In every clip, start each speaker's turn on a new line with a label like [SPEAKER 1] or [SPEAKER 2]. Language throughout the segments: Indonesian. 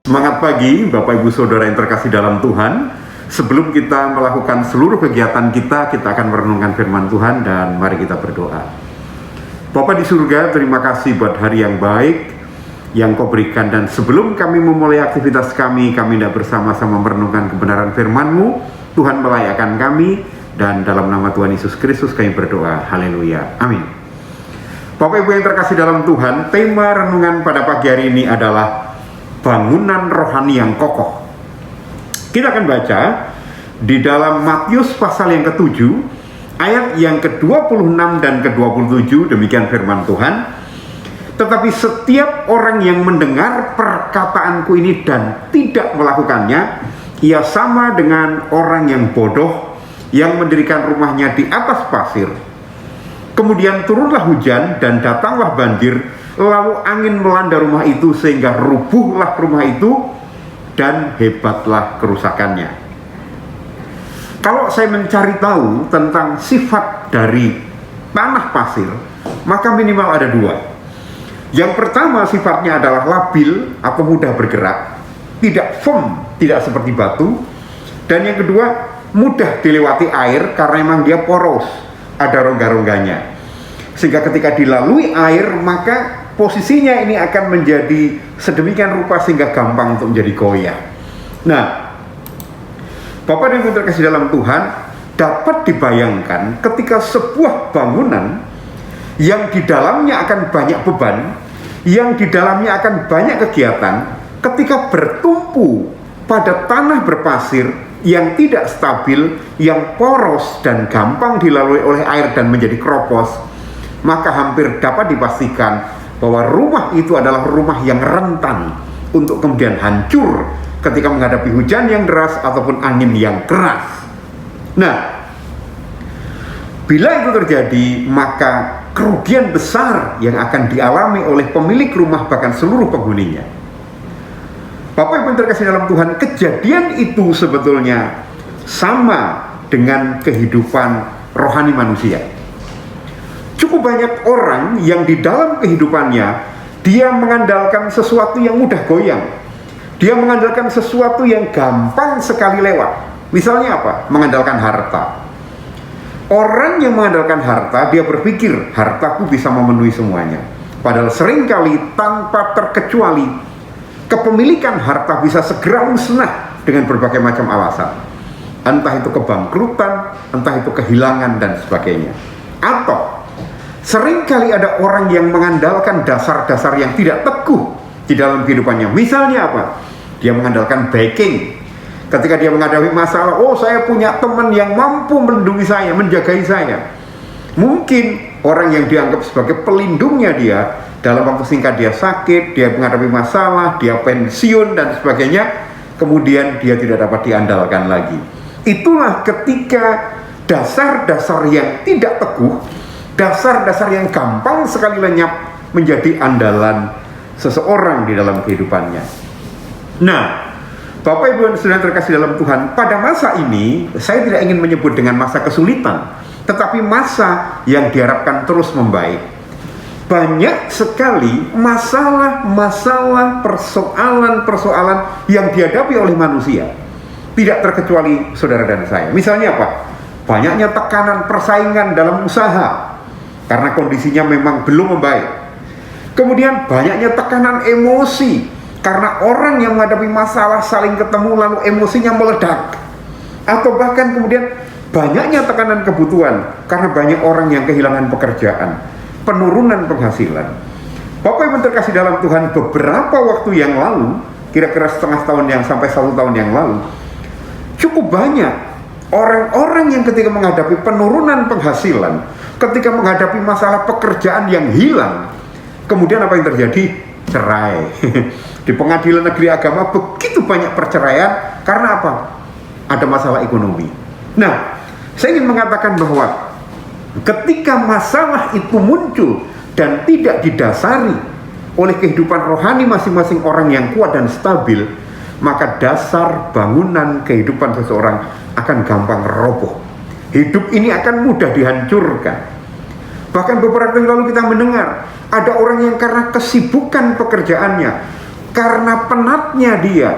[SPEAKER 1] Semangat pagi Bapak Ibu Saudara yang terkasih dalam Tuhan. Sebelum kita melakukan seluruh kegiatan kita akan merenungkan firman Tuhan dan mari kita berdoa. Bapa di surga, terima kasih buat hari yang baik yang Kau berikan, dan sebelum kami memulai aktivitas kami hendak bersama-sama merenungkan kebenaran firman-Mu. Tuhan melayakkan kami, dan dalam nama Tuhan Yesus Kristus kami berdoa. Haleluya. Amin. Bapak Ibu yang terkasih dalam Tuhan, tema renungan pada pagi hari ini adalah bangunan rohani yang kokoh. Kita akan baca di dalam Matius pasal yang ke-7 ayat yang ke-26 dan ke-27. Demikian firman Tuhan. Tetapi setiap orang yang mendengar perkataanku ini dan tidak melakukannya, ia sama dengan orang yang bodoh yang mendirikan rumahnya di atas pasir. Kemudian turunlah hujan dan datanglah banjir, lalu angin melanda rumah itu sehingga rubuhlah rumah itu dan hebatlah kerusakannya. Kalau saya mencari tahu tentang sifat dari tanah pasir, maka minimal ada dua. Yang pertama, sifatnya adalah labil atau mudah bergerak, tidak firm, tidak seperti batu. Dan yang kedua, mudah dilewati air karena memang dia poros, ada rongga-rongganya. Sehingga ketika dilalui air, maka posisinya ini akan menjadi sedemikian rupa sehingga gampang untuk menjadi goyah. Nah, Bapak dan Ibu terkasih dalam Tuhan, dapat dibayangkan ketika sebuah bangunan yang di dalamnya akan banyak beban, yang di dalamnya akan banyak kegiatan, ketika bertumpu pada tanah berpasir yang tidak stabil, yang poros dan gampang dilalui oleh air dan menjadi keropos, maka hampir dapat dipastikan bahwa rumah itu adalah rumah yang rentan untuk kemudian hancur ketika menghadapi hujan yang deras ataupun angin yang keras. Nah, bila itu terjadi, maka kerugian besar yang akan dialami oleh pemilik rumah bahkan seluruh penghuninya. Bapak Ibu yang terkasih dalam Tuhan, kejadian itu sebetulnya sama dengan kehidupan rohani manusia. Cukup banyak orang yang di dalam kehidupannya dia mengandalkan sesuatu yang mudah goyang. Dia mengandalkan sesuatu yang gampang sekali lewat. Misalnya apa? Mengandalkan harta. Orang yang mengandalkan harta, dia berpikir hartaku bisa memenuhi semuanya. Padahal seringkali tanpa terkecuali kepemilikan harta bisa segera musnah dengan berbagai macam alasan. Entah itu kebangkrutan, entah itu kehilangan dan sebagainya. Atau seringkali ada orang yang mengandalkan dasar-dasar yang tidak teguh di dalam kehidupannya. Misalnya apa? Dia mengandalkan backing. Ketika dia menghadapi masalah, oh saya punya teman yang mampu melindungi saya, menjagai saya. Mungkin orang yang dianggap sebagai pelindungnya dia, dalam waktu singkat dia sakit, dia menghadapi masalah, dia pensiun dan sebagainya, kemudian dia tidak dapat diandalkan lagi. Itulah ketika dasar-dasar yang tidak teguh, dasar-dasar yang gampang sekali lenyap menjadi andalan seseorang di dalam kehidupannya. Nah, Bapak Ibu dan Saudara terkasih dalam Tuhan, pada masa ini saya tidak ingin menyebut dengan masa kesulitan, tetapi masa yang diharapkan terus membaik. Banyak sekali masalah-masalah, persoalan-persoalan yang dihadapi oleh manusia, tidak terkecuali saudara dan saya. Misalnya apa? Banyaknya tekanan persaingan dalam usaha karena kondisinya memang belum membaik. Kemudian banyaknya tekanan emosi karena orang yang menghadapi masalah saling ketemu lalu emosinya meledak. Atau bahkan kemudian banyaknya tekanan kebutuhan karena banyak orang yang kehilangan pekerjaan, penurunan penghasilan. Bapak Ibu terkasih dalam Tuhan, beberapa waktu yang lalu, kira-kira setengah tahun yang sampai 1 tahun yang lalu, cukup banyak orang-orang yang ketika menghadapi penurunan penghasilan, ketika menghadapi masalah pekerjaan yang hilang, kemudian apa yang terjadi? Cerai. Di pengadilan negeri agama begitu banyak perceraian karena apa? Ada masalah ekonomi. Nah, saya ingin mengatakan bahwa ketika masalah itu muncul dan tidak didasari oleh kehidupan rohani masing-masing orang yang kuat dan stabil, maka dasar bangunan kehidupan seseorang akan gampang roboh. Hidup ini akan mudah dihancurkan. Bahkan beberapa waktu lalu kita mendengar ada orang yang karena kesibukan pekerjaannya, karena penatnya dia,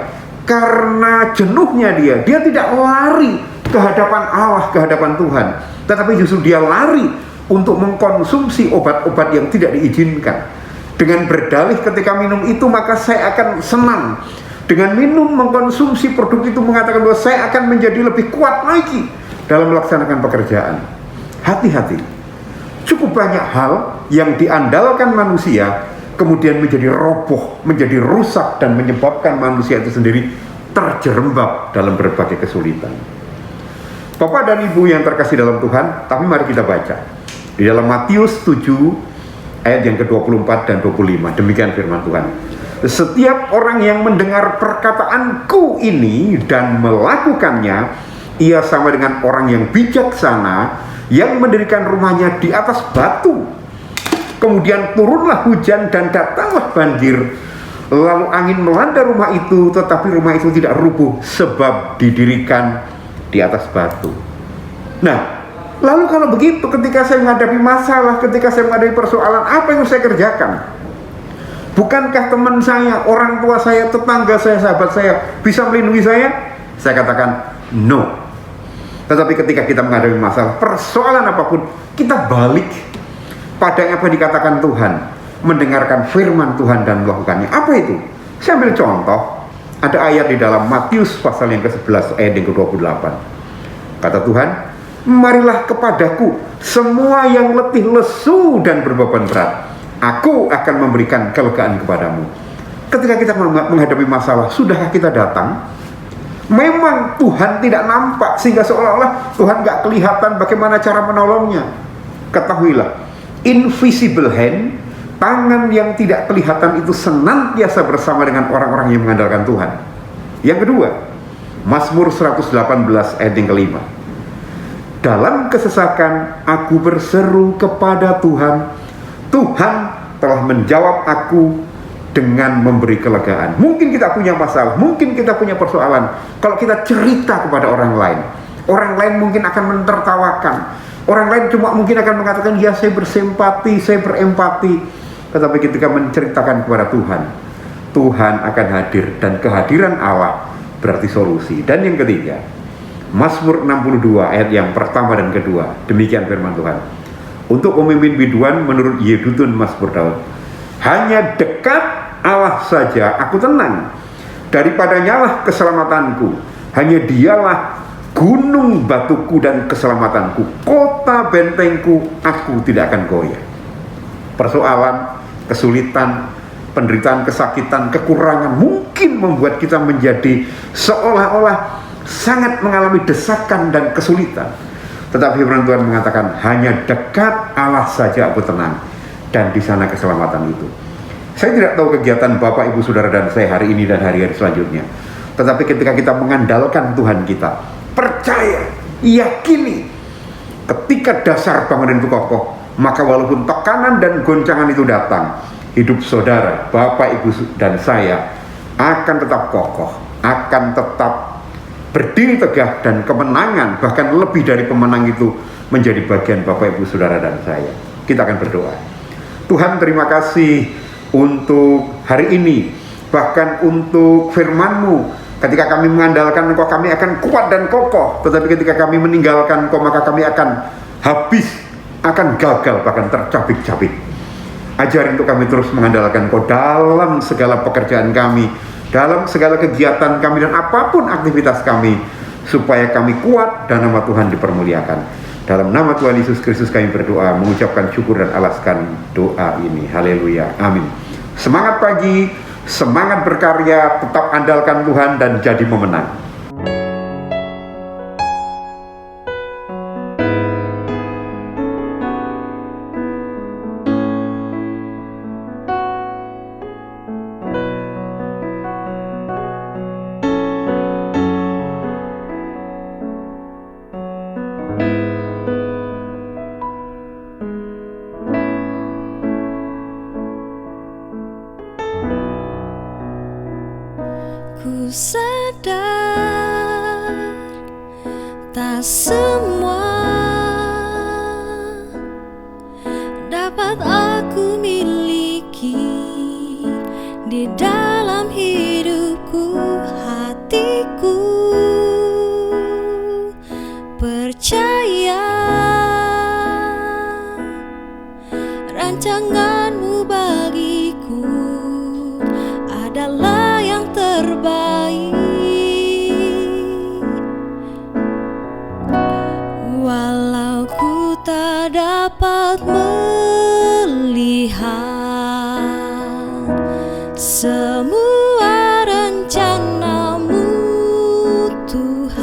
[SPEAKER 1] karena jenuhnya dia tidak lari ke hadapan Allah, ke hadapan Tuhan, tetapi justru dia lari untuk mengkonsumsi obat-obat yang tidak diizinkan. Dengan berdalih ketika minum itu maka saya akan senang. Dengan minum, mengkonsumsi produk itu mengatakan bahwa saya akan menjadi lebih kuat lagi dalam melaksanakan pekerjaan. Hati-hati. Cukup banyak hal yang diandalkan manusia kemudian menjadi roboh, menjadi rusak, dan menyebabkan manusia itu sendiri terjerembab dalam berbagai kesulitan. Bapak dan Ibu yang terkasih dalam Tuhan, tapi mari kita baca di dalam Matius 7 ayat yang ke-24 dan 25. Demikian firman Tuhan. Setiap orang yang mendengar perkataanku ini dan melakukannya, ia sama dengan orang yang bijaksana yang mendirikan rumahnya di atas batu. Kemudian turunlah hujan dan datanglah banjir. Lalu angin melanda rumah itu, tetapi rumah itu tidak rubuh sebab didirikan di atas batu. Nah, lalu kalau begitu, ketika saya menghadapi masalah, ketika saya menghadapi persoalan, apa yang harus saya kerjakan? Bukankah teman saya, orang tua saya, tetangga saya, sahabat saya bisa melindungi saya? Saya katakan no. Tetapi ketika kita menghadapi masalah, persoalan apapun, kita balik pada apa yang dikatakan Tuhan, mendengarkan firman Tuhan dan melakukannya. Apa itu? Saya ambil contoh, ada ayat di dalam Matius pasal yang ke-11 ayat yang ke-28. Kata Tuhan, marilah kepadaku semua yang letih lesu dan berbeban berat, aku akan memberikan kelegaan kepadamu. Ketika kita menghadapi masalah, sudahkah kita datang? Memang Tuhan tidak nampak, sehingga seolah-olah Tuhan gak kelihatan bagaimana cara menolongnya. Ketahuilah, invisible hand, tangan yang tidak kelihatan itu senantiasa bersama dengan orang-orang yang mengandalkan Tuhan. Yang kedua, Mazmur 118 ayat yang kelima. Dalam kesesakan aku berseru kepada Tuhan, Tuhan telah menjawab aku dengan memberi kelegaan. Mungkin kita punya masalah, mungkin kita punya persoalan. Kalau kita cerita kepada orang lain mungkin akan mentertawakan. Orang lain cuma mungkin akan mengatakan, ya saya bersimpati, saya berempati. Tetapi ketika menceritakan kepada Tuhan, Tuhan akan hadir, dan kehadiran Allah berarti solusi. Dan yang ketiga, Mazmur 62 ayat yang pertama dan kedua. Demikian firman Tuhan. Untuk pemimpin biduan menurut Yedutun Mazmur Daud, hanya dekat Allah saja aku tenang, daripadanya lah keselamatanku. Hanya dialah gunung batuku dan keselamatanku, kota bentengku, aku tidak akan goyah. Persoalan, kesulitan, penderitaan, kesakitan, kekurangan mungkin membuat kita menjadi seolah-olah sangat mengalami desakan dan kesulitan. Tetapi firman Tuhan mengatakan, hanya dekat Allah saja aku tenang, dan di sana keselamatan itu. Saya tidak tahu kegiatan Bapak, Ibu, Saudara, dan saya hari ini dan hari-hari selanjutnya. Tetapi ketika kita mengandalkan Tuhan kita, percaya, yakini, ketika dasar bangunan itu kokoh, maka walaupun tekanan dan goncangan itu datang, hidup saudara, Bapak, Ibu, dan saya akan tetap kokoh, akan tetap berdiri tegak, dan kemenangan, bahkan lebih dari pemenang itu, menjadi bagian Bapak, Ibu, Saudara, dan saya. Kita akan berdoa. Tuhan, terima kasih untuk hari ini, bahkan untuk firman-Mu. Ketika kami mengandalkan Engkau, kami akan kuat dan kokoh. Tetapi ketika kami meninggalkan Engkau, maka kami akan habis, akan gagal, bahkan tercabik-cabik. Ajar untuk kami terus mengandalkan Engkau dalam segala pekerjaan kami, dalam segala kegiatan kami, dan apapun aktivitas kami, supaya kami kuat dan nama Tuhan dipermuliakan. Dalam nama Tuhan Yesus Kristus kami berdoa, mengucapkan syukur dan alaskan doa ini. Haleluya, amin. Semangat pagi, semangat berkarya, tetap andalkan Tuhan dan jadi pemenang.
[SPEAKER 2] Ku sadar tak semua dapat aku miliki di dalam hidup rancanganmu bagiku adalah yang terbaik. Walau ku tak dapat melihat semua rencanamu Tuhan,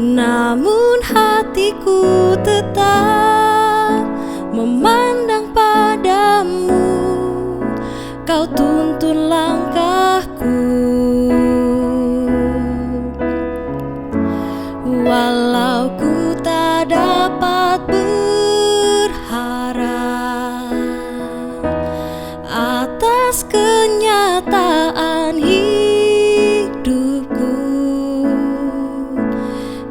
[SPEAKER 2] namun hatiku tetap memandang padamu. Kau tuntun langkahku. Walau ku tak dapat berharap atas kenyataan hidupku,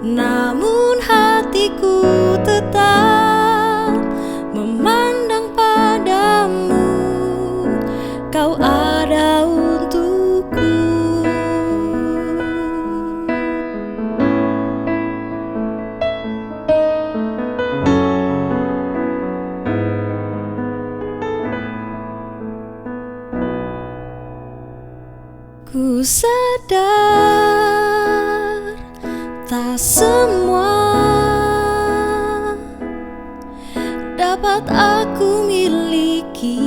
[SPEAKER 2] namun hatiku tetap memandang padamu. Kau ada untukku. Ku sadar tak semua dapat aku miliki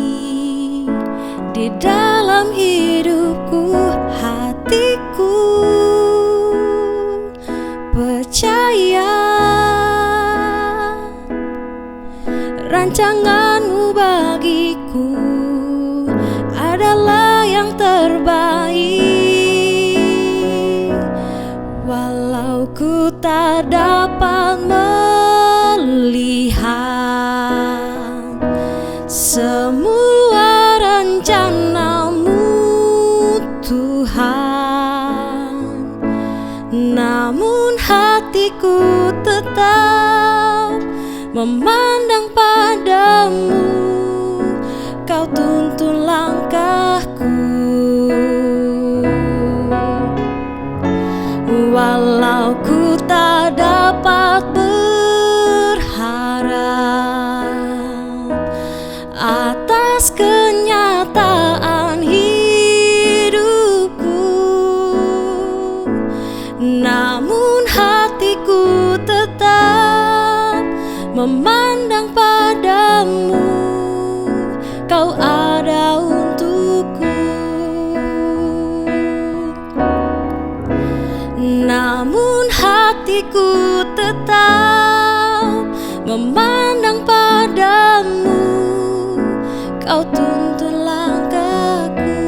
[SPEAKER 2] di dalam hidupku. Hatiku percaya rancanganmu bagiku adalah yang terbaik. Walau ku tak dapat melihat semua rencanamu Tuhan, namun hatiku tetap memandang padamu. Kau tuntun langkahku. Walau ku tak dapat berharap atas kenyataan hidupku, namun hatiku tetap memandang padamu. Kau ada untukku, namun hatiku tetap memandang padamu. Kau tuntun langkahku,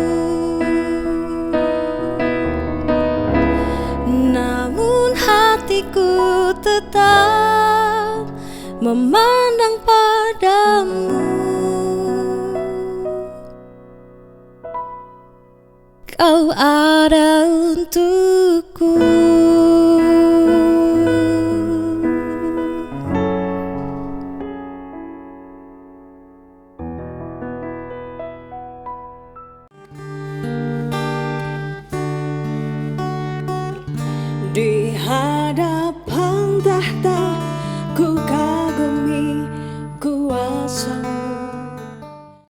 [SPEAKER 2] namun hatiku tetap memandang padamu. Kau ada untukku.